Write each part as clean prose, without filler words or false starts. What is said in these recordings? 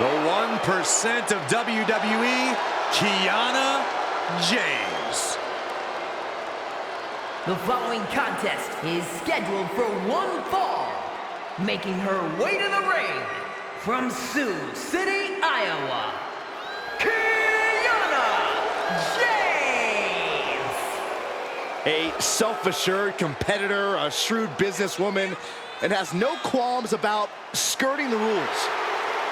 The 1% of WWE, Kiana James. The following contest is scheduled for one fall. Making her way to the ring from Sioux City, Iowa, Kiana James. A self-assured competitor, a shrewd businesswoman, and has no qualms about skirting the rules.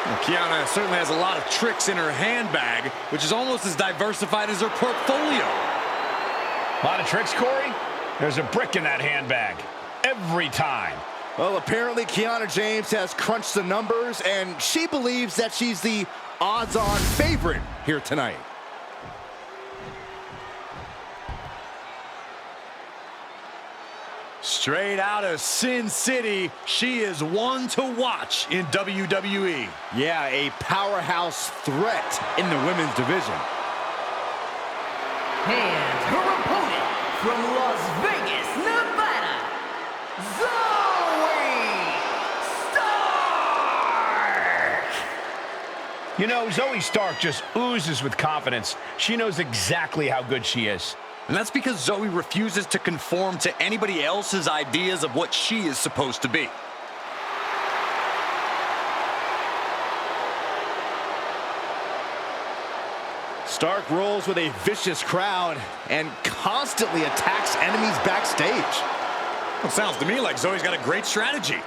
Well, Kiana certainly has a lot of tricks in her handbag, which is almost as diversified as her portfolio. A lot of tricks, Corey? There's a brick in that handbag. Every time. Well, apparently Kiana James has crunched the numbers, and she believes that she's the odds-on favorite here tonight. Straight out of Sin City, she is one to watch in WWE. Yeah, a powerhouse threat in the women's division. And her opponent from Las Vegas, Nevada, Zoey Stark! You know, Zoey Stark just oozes with confidence. She knows exactly how good she is. And that's because Zoey refuses to conform to anybody else's ideas of what she is supposed to be. Stark rolls with a vicious crowd and constantly attacks enemies backstage. Well, sounds to me like Zoey's got a great strategy.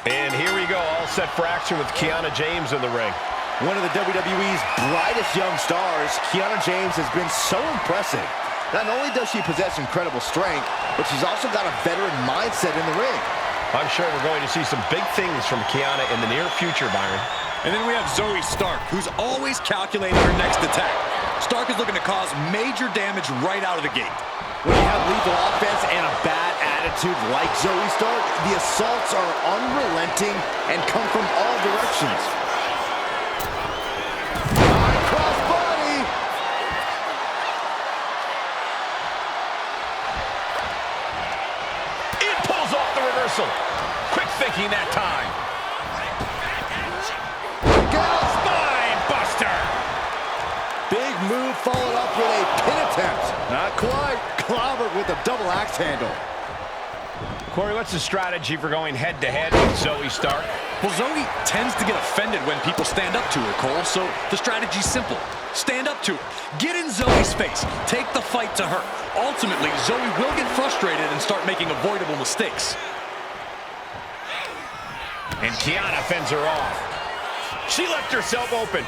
And here we go, all set for action with Kiana James in the ring. One of the WWE's brightest young stars, Kiana James has been so impressive. Not only does she possess incredible strength, but she's also got a veteran mindset in the ring. I'm sure we're going to see some big things from Kiana in the near future, Byron. And then we have Zoey Stark, who's always calculating her next attack. Stark is looking to cause major damage right out of the gate. When you have lethal offense and a bad attitude like Zoey Stark, the assaults are unrelenting and come from all directions. Crossbody! It pulls off the reversal. Quick thinking that time. Spine buster. Big move followed up with a pin attempt. Not quite. Clobbered with a double axe handle. Corey, what's the strategy for going head-to-head with Zoey Stark? Well, Zoey tends to get offended when people stand up to her, Cole, so the strategy's simple. Stand up to her. Get in Zoey's face. Take the fight to her. Ultimately, Zoey will get frustrated and start making avoidable mistakes. And Kiana fends her off. She left herself open.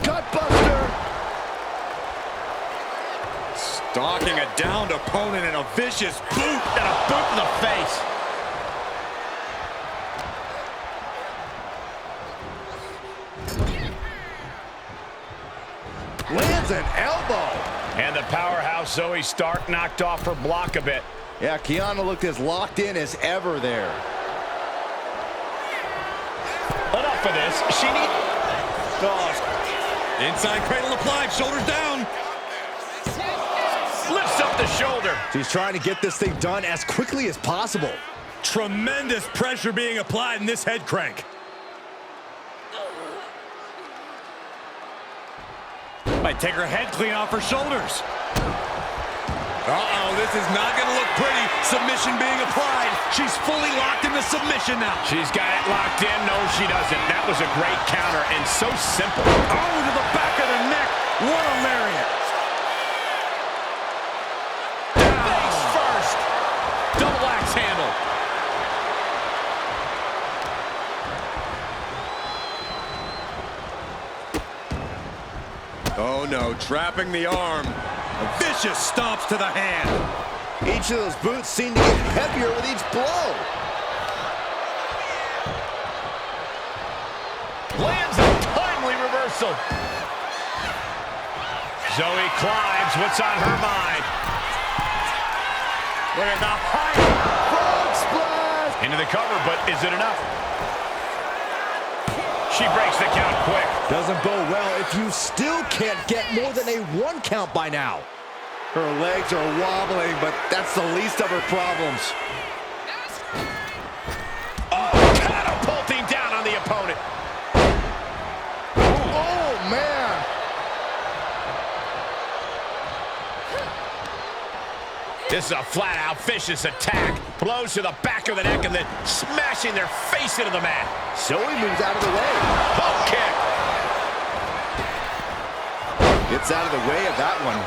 Gutbuster! Stalking a downed opponent and a vicious boot and a boot in the face. Lands an elbow. And the powerhouse Zoey Stark knocked off her block a bit. Yeah, Kiana looked as locked in as ever there. Enough of this. She needs... Oh. Inside cradle applied, shoulders down. Lifts up the shoulder. She's trying to get this thing done as quickly as possible. Tremendous pressure being applied in this head crank. Might take her head clean off her shoulders. Uh-oh, this is not going to look pretty. Submission being applied. She's fully locked into submission now. She's got it locked in. No, she doesn't. That was a great counter and so simple. Oh, to the back of the neck. What a lariat. Face first. Double axe handle. Oh no, trapping the arm. A vicious stomps to the hand. Each of those boots seem to get heavier with each blow. Lands a timely reversal. Zoey climbs. What's on her mind? Look at the height. Frog splash! Into the cover, but is it enough? She breaks the count quick. Doesn't bode well if you still can't get more than a 1 count by now. Her legs are wobbling, but that's the least of her problems. Oh, catapulting down on the opponent. Oh, man. This is a flat-out vicious attack. Blows to the back of the neck and then smashing their face into the mat. Zoey moves out of the way. Hook kick. Gets out of the way of that one.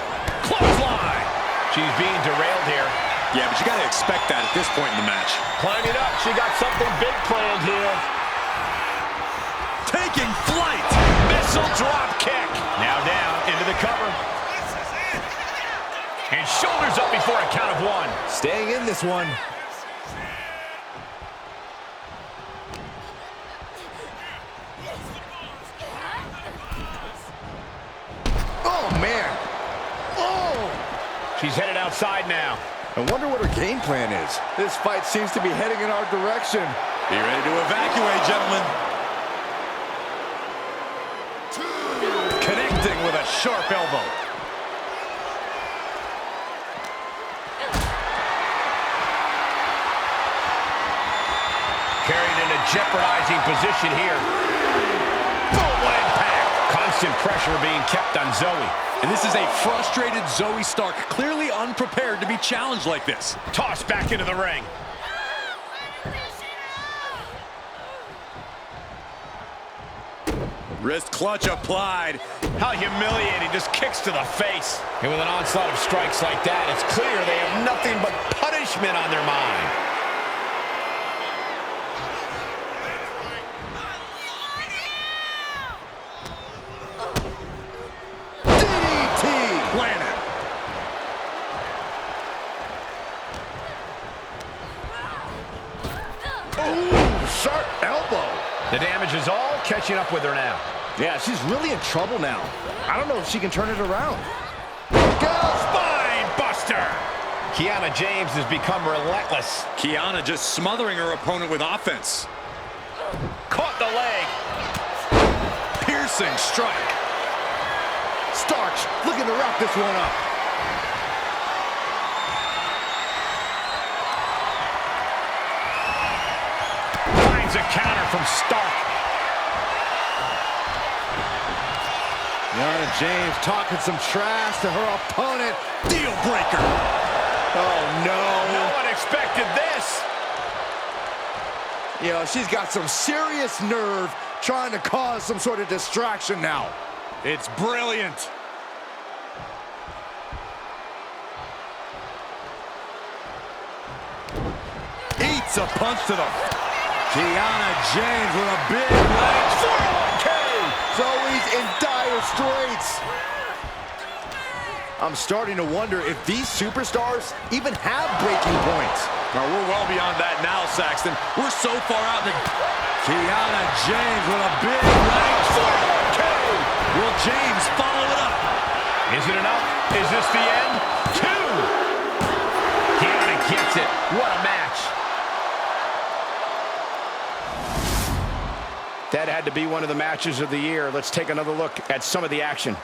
Clothesline. She's being derailed here. Yeah, but you got to expect that at this point in the match. Climbing up. She got something big planned here. Taking flight. Missile drop kick. Now down into the cover. And shoulders up before a count of 1. Staying in this one. Oh, man. Oh! She's headed outside now. I wonder what her game plan is. This fight seems to be heading in our direction. Be ready to evacuate, gentlemen. Connecting with a sharp elbow. Carried in a jeopardizing position here. Boom, what impact. Constant pressure being kept on Zoey. And this is a frustrated Zoey Stark, clearly unprepared to be challenged like this. Tossed back into the ring. Wrist clutch applied. How humiliating, just kicks to the face. And with an onslaught of strikes like that, it's clear they have nothing but punishment on their mind. Planet. Ooh, sharp elbow. The damage is all catching up with her now. Yeah, she's really in trouble now. I don't know if she can turn it around. Go spine buster. Kiana James has become relentless. Kiana just smothering her opponent with offense. Caught the leg. Piercing strike. Starks looking to wrap this one up. Finds a counter from Stark. Kiana James talking some trash to her opponent. Deal breaker. Oh, no. No one expected this. You know, she's got some serious nerve trying to cause some sort of distraction now. It's brilliant. Eats a punch to the... Kiana James with a big leg. 401K. Zoey's in dire straits. I'm starting to wonder if these superstars even have breaking points. Now, we're well beyond that now, Saxton. We're so far out in the... Kiana James with a big leg. 401K. Will James follow it up? Is it enough? Is this the end? 2. Kiana gets it. What a match. That had to be one of the matches of the year. Let's take another look at some of the action.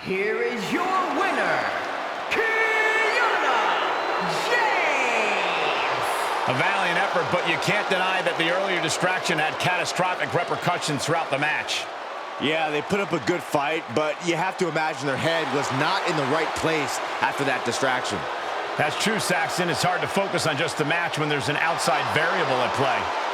Here is your winner, Kiana James! A valiant effort, but you can't deny that the earlier distraction had catastrophic repercussions throughout the match. Yeah, they put up a good fight, but you have to imagine their head was not in the right place after that distraction. That's true, Saxton. It's hard to focus on just the match when there's an outside variable at play.